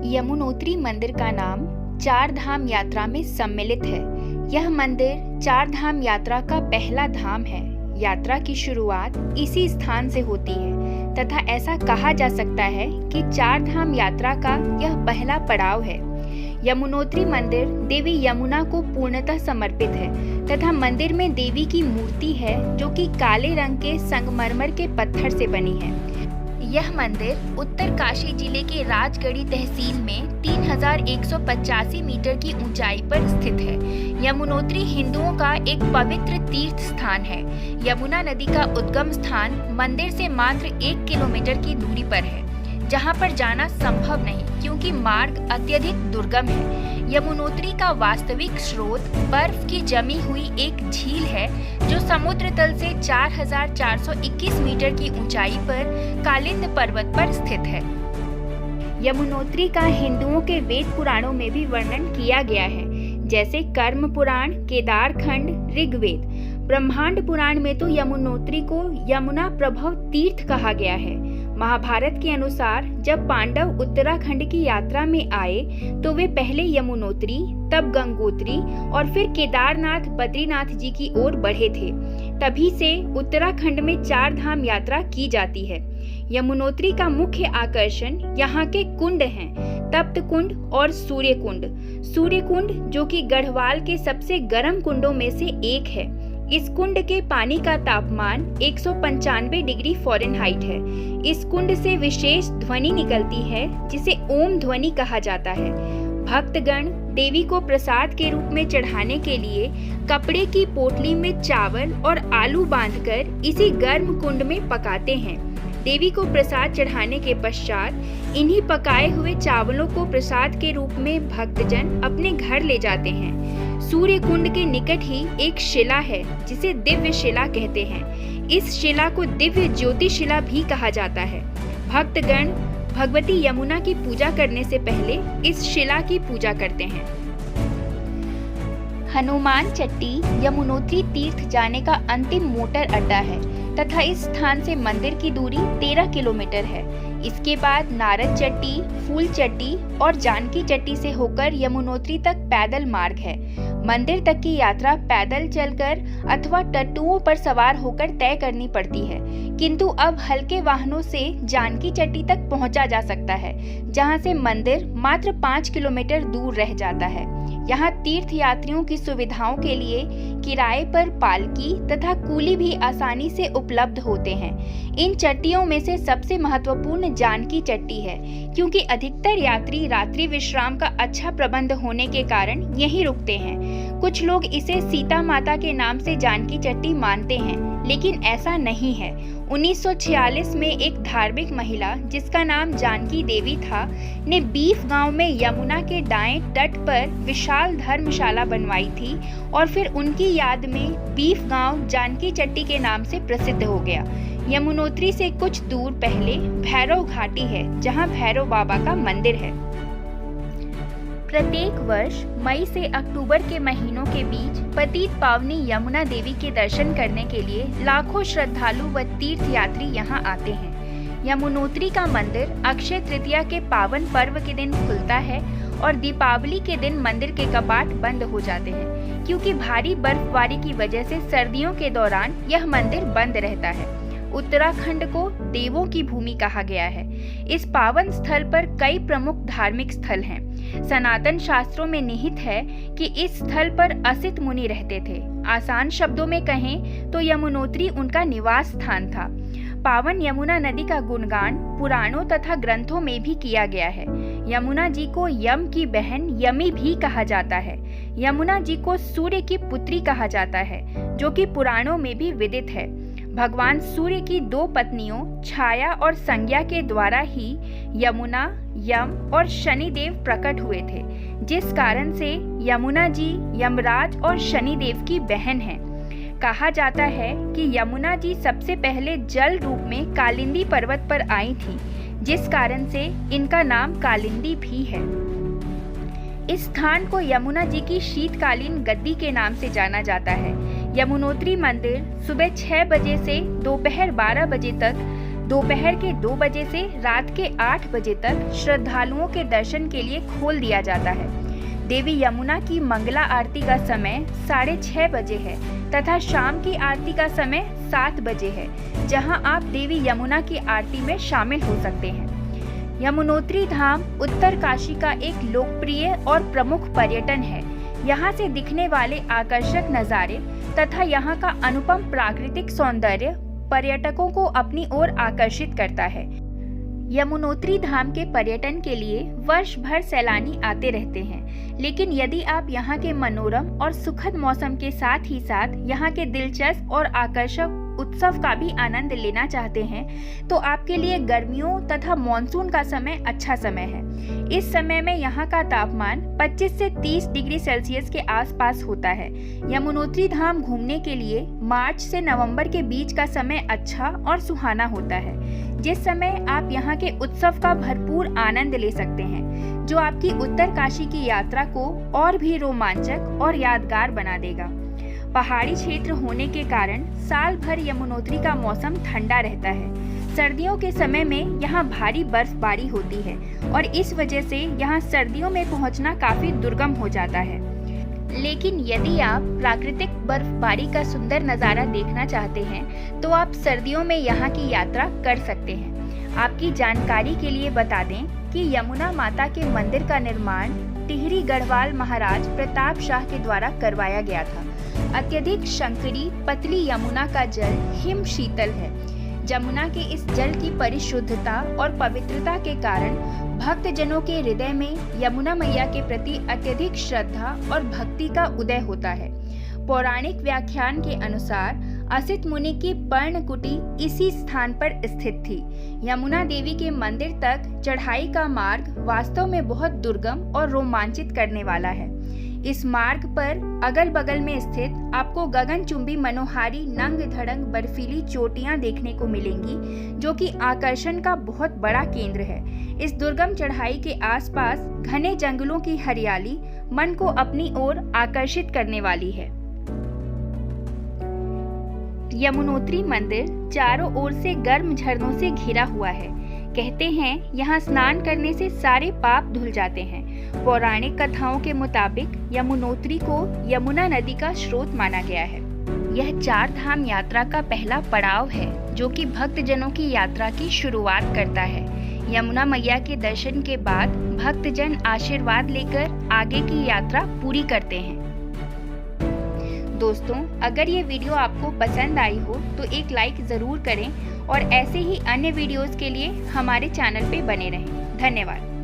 यमुनोत्री मंदिर का नाम चार धाम यात्रा में सम्मिलित है। यह मंदिर चार धाम यात्रा का पहला धाम है। यात्रा की शुरुआत इसी स्थान से होती है तथा ऐसा कहा जा सकता है कि चार धाम यात्रा का यह पहला पड़ाव है। यमुनोत्री मंदिर देवी यमुना को पूर्णतः समर्पित है तथा मंदिर में देवी की मूर्ति है जो कि काले रंग के संगमरमर के पत्थर से बनी है। यह मंदिर उत्तरकाशी जिले के राजगढ़ी तहसील में 3185 मीटर की ऊंचाई पर स्थित है। यमुनोत्री हिंदुओं का एक पवित्र तीर्थ स्थान है। यमुना नदी का उद्गम स्थान मंदिर से मात्र 1 किलोमीटर की दूरी पर है, जहां पर जाना संभव नहीं क्योंकि मार्ग अत्यधिक दुर्गम है। यमुनोत्री का वास्तविक स्रोत बर्फ की जमी हुई एक झील है जो समुद्र तल से 4421 मीटर की ऊंचाई पर कालिंद पर्वत पर स्थित है। यमुनोत्री का हिंदुओं के वेद पुराणों में भी वर्णन किया गया है, जैसे कर्म पुराण, केदार खंड, ऋग्वेद। ब्रह्मांड पुराण में तो यमुनोत्री को यमुना प्रभव तीर्थ कहा गया है। महाभारत के अनुसार जब पांडव उत्तराखंड की यात्रा में आए तो वे पहले यमुनोत्री, तब गंगोत्री और फिर केदारनाथ बद्रीनाथ जी की ओर बढ़े थे। तभी से उत्तराखंड में चार धाम यात्रा की जाती है। यमुनोत्री का मुख्य आकर्षण यहाँ के कुंड हैं, तप्त कुंड और सूर्य कुंड। सूर्य कुंड जो कि गढ़वाल के सबसे गर्म कुंडों में से एक है। इस कुंड के पानी का तापमान 195 डिग्री फ़ारेनहाइट है। इस कुंड से विशेष ध्वनि निकलती है जिसे ओम ध्वनि कहा जाता है। भक्तगण देवी को प्रसाद के रूप में चढ़ाने के लिए कपड़े की पोटली में चावल और आलू बांधकर इसी गर्म कुंड में पकाते हैं। देवी को प्रसाद चढ़ाने के पश्चात इन्हीं पकाए हुए चावलों को प्रसाद के रूप में भक्तजन अपने घर ले जाते हैं। सूर्य कुंड के निकट ही एक शिला है जिसे दिव्य शिला कहते हैं। इस शिला को दिव्य ज्योति शिला भी कहा जाता है। भक्तगण भगवती यमुना की पूजा करने से पहले इस शिला की पूजा करते हैं। हनुमान चट्टी यमुनोत्री तीर्थ जाने का अंतिम मोटर अड्डा है तथा इस स्थान से मंदिर की दूरी 13 किलोमीटर है। इसके बाद नारद चट्टी, फूल चट्टी और जानकी चट्टी से होकर यमुनोत्री तक पैदल मार्ग है। मंदिर तक की यात्रा पैदल चलकर अथवा टट्टुओं पर सवार होकर तय करनी पड़ती है, किंतु अब हल्के वाहनों से जानकी चट्टी तक पहुंचा जा सकता है, जहां से मंदिर मात्र 5 किलोमीटर दूर रह जाता है। यहाँ तीर्थ यात्रियों की सुविधाओं के लिए किराए पर पालकी तथा कूली भी आसानी से उपलब्ध होते हैं। इन चट्टियों में से सबसे महत्वपूर्ण जानकी चट्टी है, क्योंकि अधिकतर यात्री रात्रि विश्राम का अच्छा प्रबंध होने के कारण यहीं रुकते हैं। कुछ लोग इसे सीता माता के नाम से जानकी चट्टी मानते हैं, लेकिन ऐसा नहीं है। 1946 में एक धार्मिक महिला जिसका नाम जानकी देवी था ने बीफ गांव में यमुना के दाएं तट पर विशाल धर्मशाला बनवाई थी और फिर उनकी याद में बीफ गांव जानकी चट्टी के नाम से प्रसिद्ध हो गया। यमुनोत्री से कुछ दूर पहले भैरव घाटी है, जहां भैरव बाबा का मंदिर है। प्रत्येक वर्ष मई से अक्टूबर के महीनों के बीच पतित पावनी यमुना देवी के दर्शन करने के लिए लाखों श्रद्धालु व तीर्थ यात्री यहां आते हैं। यमुनोत्री का मंदिर अक्षय तृतीया के पावन पर्व के दिन खुलता है और दीपावली के दिन मंदिर के कपाट बंद हो जाते हैं, क्योंकि भारी बर्फबारी की वजह से सर्दियों के दौरान यह मंदिर बंद रहता है। उत्तराखंड को देवों की भूमि कहा गया है। इस पावन स्थल पर कई प्रमुख धार्मिक स्थल हैं। सनातन शास्त्रों में निहित है कि इस स्थल पर असित मुनि रहते थे। आसान शब्दों में कहें तो यमुनोत्री उनका निवास स्थान था। पावन यमुना नदी का गुणगान पुराणों तथा ग्रंथों में भी किया गया है। यमुना जी को यम की बहन यमी भी कहा जाता है। यमुना जी को सूर्य की पुत्री कहा जाता है, जो कि पुराणों में भी विदित है। भगवान सूर्य की 2 पत्नियों छाया और संज्ञा के द्वारा ही यमुना, यम और शनिदेव प्रकट हुए थे, जिस कारण से यमुना जी यमराज और शनिदेव की बहन है। कहा जाता है कि यमुना जी सबसे पहले जल रूप में कालिंदी पर्वत पर आई थी, जिस कारण से इनका नाम कालिंदी भी है। इस स्थान को यमुना जी की शीतकालीन गद्दी के नाम से जाना जाता है। यमुनोत्री मंदिर सुबह 6 बजे से दोपहर 12 बजे तक दोपहर के 2 बजे से रात के 8 बजे तक श्रद्धालुओं के दर्शन के लिए खोल दिया जाता है। देवी यमुना की मंगला आरती का समय 6:30 बजे है तथा शाम की आरती का समय 7 बजे है, जहां आप देवी यमुना की आरती में शामिल हो सकते हैं। यमुनोत्री धाम उत्तरकाशी का एक लोकप्रिय और प्रमुख पर्यटन है। यहाँ से दिखने वाले आकर्षक नज़ारे तथा यहाँ का अनुपम प्राकृतिक सौंदर्य पर्यटकों को अपनी ओर आकर्षित करता है। यमुनोत्री धाम के पर्यटन के लिए वर्ष भर सैलानी आते रहते हैं, लेकिन यदि आप यहाँ के मनोरम और सुखद मौसम के साथ ही साथ यहाँ के दिलचस्प और आकर्षक उत्सव का भी आनंद लेना चाहते हैं तो आपके लिए गर्मियों तथा मानसून का समय अच्छा समय है। इस समय में यहाँ का तापमान 25 से 30 डिग्री सेल्सियस के आसपास होता है। यमुनोत्री धाम घूमने के लिए मार्च से नवंबर के बीच का समय अच्छा और सुहाना होता है, जिस समय आप यहाँ के उत्सव का भरपूर आनंद ले सकते हैं, जो आपकी उत्तरकाशी की यात्रा को और भी रोमांचक और यादगार बना देगा। पहाड़ी क्षेत्र होने के कारण साल भर यमुनोत्री का मौसम ठंडा रहता है। सर्दियों के समय में यहाँ भारी बर्फबारी होती है और इस वजह से यहाँ सर्दियों में पहुँचना काफी दुर्गम हो जाता है। लेकिन यदि आप प्राकृतिक बर्फबारी का सुंदर नज़ारा देखना चाहते हैं तो आप सर्दियों में यहाँ की यात्रा कर सकते हैं। आपकी जानकारी के लिए बता दें कि यमुना माता के मंदिर का निर्माण टिहरी गढ़वाल महाराज प्रताप शाह के द्वारा करवाया गया था। अत्यधिक शंकरी पतली यमुना का जल हिम शीतल है। यमुना के इस जल की परिशुद्धता और पवित्रता के कारण भक्तजनों के हृदय में यमुना मैया के प्रति अत्यधिक श्रद्धा और भक्ति का उदय होता है। पौराणिक व्याख्यान के अनुसार असित मुनि की पर्णकुटी इसी स्थान पर स्थित थी। यमुना देवी के मंदिर तक चढ़ाई का मार्ग वास्तव में बहुत दुर्गम और रोमांचित करने वाला है। इस मार्ग पर अगल बगल में स्थित आपको गगनचुंबी मनोहारी नंग धड़ंग बर्फीली चोटियां देखने को मिलेंगी, जो कि आकर्षण का बहुत बड़ा केंद्र है। इस दुर्गम चढ़ाई के आसपास घने जंगलों की हरियाली मन को अपनी ओर आकर्षित करने वाली है। यमुनोत्री मंदिर चारों ओर से गर्म झरनों से घिरा हुआ है। कहते हैं यहाँ स्नान करने से सारे पाप धुल जाते हैं। पौराणिक कथाओं के मुताबिक यमुनोत्री को यमुना नदी का स्रोत माना गया है। यह 4 धाम यात्रा का पहला पड़ाव है, जो कि भक्तजनों की यात्रा की शुरुआत करता है। यमुना मैया के दर्शन के बाद भक्तजन आशीर्वाद लेकर आगे की यात्रा पूरी करते हैं। दोस्तों, अगर ये वीडियो आपको पसंद आई हो तो एक लाइक ज़रूर करें और ऐसे ही अन्य वीडियोस के लिए हमारे चैनल पे बने रहें। धन्यवाद।